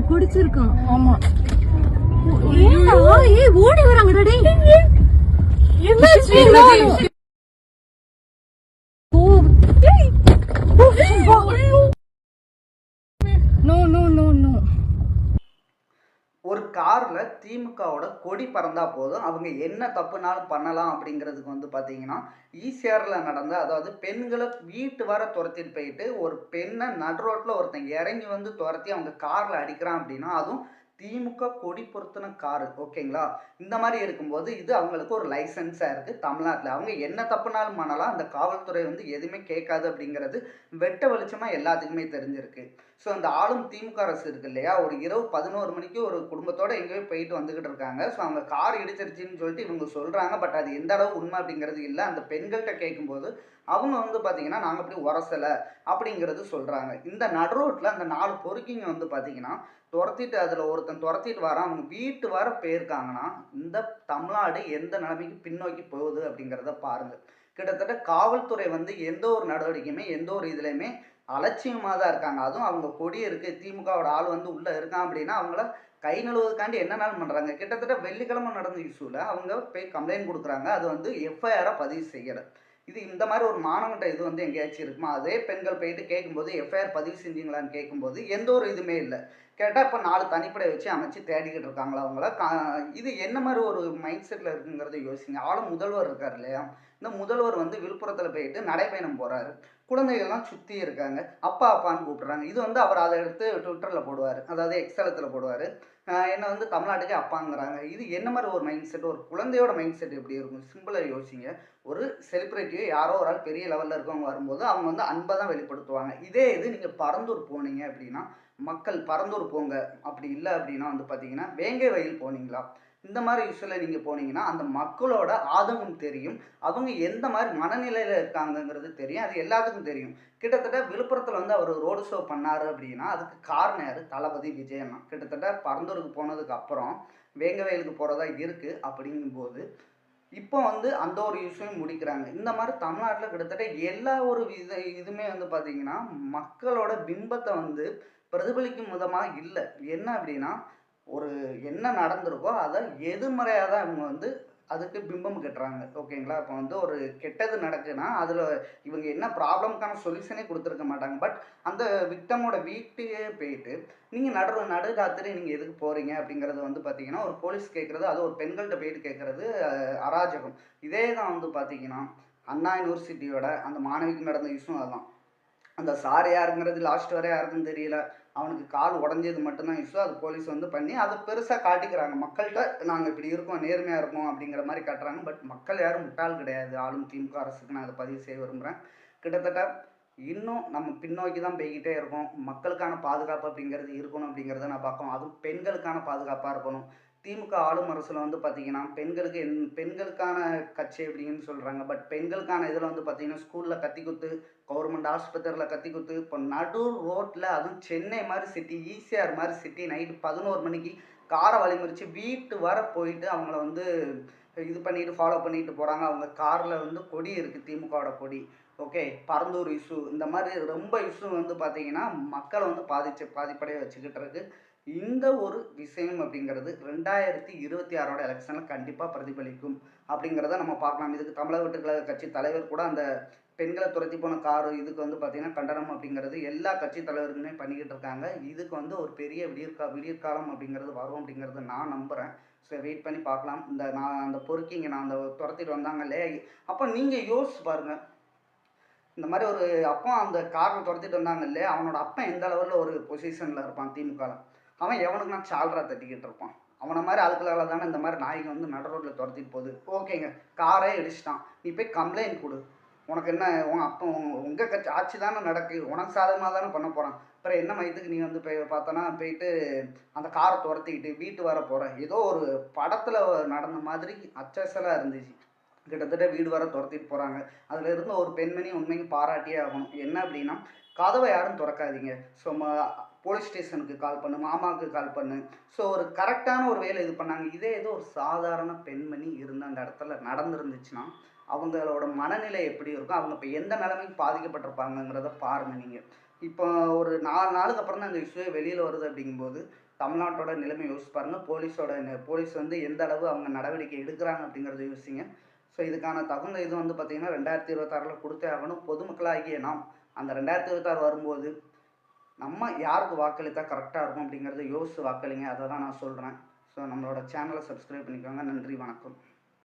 குடிச்சிருக்கான். ஆமா. ஏய் ஓடி வராங்கடா டேய். என்னாச்சு? No no no no. ஒரு கார்ல திமுகவோட கொடி பறந்தா போதும் அவங்க என்ன தப்புனாலும் பண்ணலாம் அப்படிங்கிறதுக்கு வந்து பார்த்தீங்கன்னா ஈசிஆர்ல நடந்த, அதாவது பெண்களை வீட்டு வர துரத்திட்டு போயிட்டு ஒரு பெண்ணை நடு ரோட்டில் ஒருத்தன் இறங்கி வந்து துரத்தி அவங்க காரில் அடிக்கிறான் அப்படின்னா, அதுவும் திமுக கொடி பொருத்தின காரு, ஓகேங்களா? இந்த மாதிரி இருக்கும்போது இது அவங்களுக்கு ஒரு லைசன்ஸாக இருக்குது தமிழ்நாட்டில். அவங்க என்ன தப்புனாலும் பண்ணலாம், அந்த காவல்துறை வந்து எதுவுமே கேட்காது அப்படிங்கிறது வெட்ட வெளிச்சமாக எல்லாத்துக்குமே தெரிஞ்சிருக்கு. ஸோ அந்த ஆளும் திமுக அரசு இருக்கு இல்லையா, ஒரு இரவு 11 மணிக்கு ஒரு குடும்பத்தோட எங்கேயோ போயிட்டு வந்துகிட்டு இருக்காங்க. ஸோ அவங்க கார் இடிச்சிருச்சுன்னு சொல்லிட்டு இவங்க சொல்றாங்க. பட் அது எந்த அளவு உண்மை அப்படிங்கிறது இல்லை. அந்த பெண்கள்கிட்ட கேட்கும்போது அவங்க வந்து பார்த்தீங்கன்னா நாங்கள் அப்படி உரசலை அப்படிங்கிறது சொல்றாங்க. இந்த நடு ரோட்டில் அந்த 4 பொறுக்கிங்க வந்து பார்த்தீங்கன்னா துரத்திட்டு, அதில் ஒருத்தன் துரத்திட்டு வரான், அவங்க வீட்டு வர போயிருக்காங்கன்னா இந்த தமிழ்நாடு எந்த நிலைமைக்கு பின்னோக்கி போகுது அப்படிங்கிறத பாருங்க. கிட்டத்தட்ட காவல்துறை வந்து எந்த ஒரு நடவடிக்கையுமே எந்த ஒரு இதுலையுமே அலட்சியமாக தான் இருக்காங்க. அதுவும் அவங்க கொடி இருக்கு, திமுகவோட ஆள் வந்து உள்ள இருக்கான் அப்படின்னா அவங்கள கை நழுவுவதுக்காண்டி என்னன்னாலும் பண்றாங்க. கிட்டத்தட்ட வெள்ளிக்கிழமை நடந்த இஷ்யூல அவங்க போய் கம்ப்ளைண்ட் கொடுக்குறாங்க. அது வந்து எஃப்ஐஆரை பதிவு செய்யலை. இது இந்த மாதிரி ஒரு மாணவன்கிட்ட இது வந்து எங்கேயாச்சும் இருக்குமா? அதே பெண்கள் போயிட்டு கேட்கும்போது எஃப்ஐஆர் பதிவு செஞ்சீங்களான்னு கேட்கும்போது எந்த ஒரு இதுவுமே இல்லை. கேட்டால் இப்போ 4 தனிப்படை வச்சு அமைச்சு தேடிக்கிட்டு இருக்காங்களா அவங்கள. இது என்ன மாதிரி ஒரு மைண்ட் செட்டில் இருக்குங்கிறத யோசிங்க. ஆளும் முதல்வர் இருக்கார் இல்லையா, இந்த முதல்வர் வந்து விழுப்புரத்தில் போயிட்டு நடைப்பயணம் போகிறாரு. குழந்தைகள்லாம் சுற்றி இருக்காங்க, அப்பா அப்பான்னு கூப்பிடுறாங்க. இது வந்து அவர் அதை எடுத்து ட்விட்டரில் போடுவார், அதாவது எக்ஸலத்தில் போடுவார். என்னை வந்து தமிழ்நாட்டுக்கே அப்பாங்கிறாங்க. இது என்ன மாதிரி ஒரு மைண்ட் செட்? ஒரு குழந்தையோட மைண்ட் செட் எப்படி இருக்கும்? சிம்பிளாக யோசிங்க. ஒரு செலிப்ரிட்டியோ யாரோ ஒரு ஆள் பெரிய லெவலில் இருக்கவங்க வரும்போது அவங்க வந்து அன்பை தான் வெளிப்படுத்துவாங்க. இதே இது நீங்கள் பரந்தூர் போனீங்க அப்படின்னா, மக்கள் பரந்தூர் போங்க, அப்படி இல்லை அப்படின்னா வந்து பார்த்தீங்கன்னா வேங்கை வயல் போனீங்களா, இந்த மாதிரி விஷயத்தில் நீங்கள் போனீங்கன்னா அந்த மக்களோட ஆதங்கம் தெரியும். அவங்க எந்த மாதிரி மனநிலையில் இருக்காங்கங்கிறது தெரியும். அது எல்லாத்துக்கும் தெரியும். கிட்டத்தட்ட விழுப்புரத்தில் வந்து அவர் ரோடு ஷோ பண்ணார் அப்படின்னா அதுக்கு காரணம் யார்? தளபதி விஜயன் தான். கிட்டத்தட்ட பரந்தூருக்கு போனதுக்கு அப்புறம் வேங்க வயலுக்கு போகிறதா இருக்குது. அப்படிங்கும்போது இப்போ வந்து அந்த ஒரு விஷயம் முடிக்கிறாங்க. இந்த மாதிரி தமிழ்நாட்டில் கிட்டத்தட்ட எல்லா ஒரு இதுவுமே வந்து பார்த்தீங்கன்னா மக்களோட பிம்பத்தை வந்து பிரதிபலிக்கும் விதமாக இல்லை. என்ன அப்படின்னா ஒரு என்ன நடந்திருக்கோ அதை எதிர்மறையாக தான் இவங்க வந்து அதுக்கு பிம்பம் கட்டுறாங்க, ஓகேங்களா? இப்போ வந்து ஒரு கெட்டது நடக்குதுன்னா அதில் இவங்க என்ன ப்ராப்ளம்க்கான சொல்யூஷனே கொடுத்துருக்க மாட்டாங்க. பட் அந்த விக்டமோட வீட்டுக்கே போயிட்டு நீங்கள் நடு ராத்திரி நீங்கள் எதுக்கு போகிறீங்க அப்படிங்கிறது வந்து பார்த்தீங்கன்னா ஒரு போலீஸ் கேட்குறது, அது ஒரு பெண்கள்கிட்ட போயிட்டு கேட்குறது அராஜகம். இதே தான் வந்து பார்த்தீங்கன்னா அண்ணா யூனிவர்சிட்டியோட அந்த மாணவிக்கு நடந்த இஷ்யூ அதுதான். அந்த சார் யாருங்கிறது லாஸ்ட் வரை யாருக்குன்னு தெரியல. அவனுக்கு கால் உடஞ்சது மட்டும்தான் இஷ்யூ. அது போலீஸ் வந்து பண்ணி அதை பெருசாக காட்டிக்கிறாங்க மக்கள்கிட்ட. நாங்கள் இப்படி இருக்கோம், நேர்மையாக இருக்கோம் அப்படிங்கிற மாதிரி காட்டுறாங்க. பட் மக்கள் யாரும் முட்டாள் கிடையாது. ஆளும் திமுக அரசுக்கு நான் அதை பதிவு செய்ய விரும்புகிறேன். கிட்டத்தட்ட இன்னும் நம்ம பின்னோக்கி தான் போய்கிட்டே இருக்கோம். மக்களுக்கான பாதுகாப்பு அப்படிங்கிறது இருக்கணும் அப்படிங்கிறத நான் பார்க்கணும். அதுவும் பெண்களுக்கான பாதுகாப்பாக இருக்கணும். திமுக ஆளும் அரசில் வந்து பார்த்தீங்கன்னா பெண்களுக்கு பெண்களுக்கான கட்சி அப்படின்னு சொல்கிறாங்க. பட் பெண்களுக்கான இதில் வந்து பார்த்தீங்கன்னா ஸ்கூலில் கத்தி குத்து, கவர்மெண்ட் ஆஸ்பத்திரியில் கத்தி குத்து, இப்போ நடு ரோட்டில், அதுவும் சென்னை மாதிரி சிட்டி, ஈசிஆர் மாதிரி சிட்டி, நைட்டு 11 மணிக்கு காரை வழிமறித்து வீட்டு வர போயிட்டு அவங்கள வந்து இது பண்ணிட்டு ஃபாலோ பண்ணிட்டு போகிறாங்க. அவங்க காரில் வந்து கொடி இருக்குது, திமுகவோட கொடி. ஓகே, பரந்தூர் இஷ்யூ இந்த மாதிரி ரொம்ப இஷ்யூ வந்து பார்த்தீங்கன்னா மக்களை வந்து பாதிப்படைய வச்சுக்கிட்டு இருக்கு. இந்த ஒரு விஷயம் அப்படிங்கிறது 2026 எலெக்ஷனில் கண்டிப்பாக பிரதிபலிக்கும் அப்படிங்கிறத நம்ம பார்க்கலாம். இதுக்கு தமிழக வெற்றி கழக கட்சி தலைவர் கூட அந்த பெண்களை துரத்தி போன காரு இதுக்கு வந்து பார்த்தீங்கன்னா கண்டனம் அப்படிங்கிறது எல்லா கட்சி தலைவர்களுமே பண்ணிக்கிட்டு இருக்காங்க. இதுக்கு வந்து ஒரு பெரிய விடியற்காலம் அப்படிங்கிறது வரும் அப்படிங்கிறத நான் நம்புகிறேன். ஸோ வெயிட் பண்ணி பார்க்கலாம். நான் அந்த பொறுக்கிங்க நான் அந்த துரத்திட்டு வந்தாங்கல்லே, அப்போ நீங்கள் யோசிச்சு பாருங்கள். இந்த மாதிரி ஒரு அப்பா அந்த காரை துரத்திட்டு வந்தாங்க இல்லையா, அவனோட அப்பன் எந்த லெவலில் ஒரு பொசிஷனில் இருப்பான் திமுகவில். அவன் எவனுக்கு நான் சால்ரா தட்டிக்கிட்டு இருப்பான். அவனை மாதிரி ஆட்களால் தானே இந்த மாதிரி நாய்க்கு வந்து நடு ரோட்டில் துரத்திட்டு போகுது. ஓகேங்க, காரே இடிச்சிட்டான், நீ போய் கம்ப்ளைண்ட் கொடு. உனக்கு என்ன, உன் அப்போ உங்கள் கட்சி ஆட்சி தானே நடக்கு, உனக்கு சாதகமாக தானே பண்ண போகிறான். அப்புறம் என்ன மயத்துக்கு நீ வந்து போய் பார்த்தோன்னா போயிட்டு அந்த காரை துரத்திக்கிட்டு வீட்டு வர போகிற, ஏதோ ஒரு படத்தில் நடந்த மாதிரி அச்சசலாக இருந்துச்சு. கிட்டத்தட்ட வீடு வர துரத்திட்டு போகிறாங்க. அதில் இருந்த ஒரு பெண்மணி உண்மைக்கு பாராட்டியே ஆகணும். என்ன அப்படின்னா, கதவை யாரும் திறக்காதீங்க, ஸோ போலீஸ் ஸ்டேஷனுக்கு கால் பண்ணு, மாமாவுக்கு கால் பண்ணு. ஸோ ஒரு கரெக்டான ஒரு வேலை இது பண்ணாங்க. இதே ஏதோ ஒரு சாதாரண பெண்மணி இருந்த அந்த இடத்துல நடந்துருந்துச்சுன்னா அவங்களோட மனநிலை எப்படி இருக்கும், அவங்க இப்போ எந்த நிலைமைக்கு பாதிக்கப்பட்டிருப்பாங்கங்கிறத பாருங்கள் நீங்கள். இப்போ ஒரு 4 நாளுக்கு அப்புறம் தான் இந்த இஷ்யூவே வெளியில வருது அப்படிங்கும்போது, தமிழ்நாட்டோட நிலைமை யோசிச்சு பாருங்க. போலீஸ் வந்து எந்த அளவு அவங்க நடவடிக்கை எடுக்குறாங்க அப்படிங்கிறத யோசிங்க. ஸோ இதுக்கான தகுந்த இது வந்து பார்த்தீங்கன்னா, 2026ல குடுத்தே ஆகணும். பொதுமக்களாகிய நாம் அந்த 2026 வரும்போது, நம்ம யாருக்கு வாக்களித்தா கரெக்ட்டா இருக்கும் அப்படிங்கிறத யோசிச்சு வாக்களிங்க. அத தான் நான் சொல்றேன். ஸோ நம்மளோட சேனல சப்ஸ்கிரைப் பண்ணிக்கோங்க. நன்றி, வணக்கம்.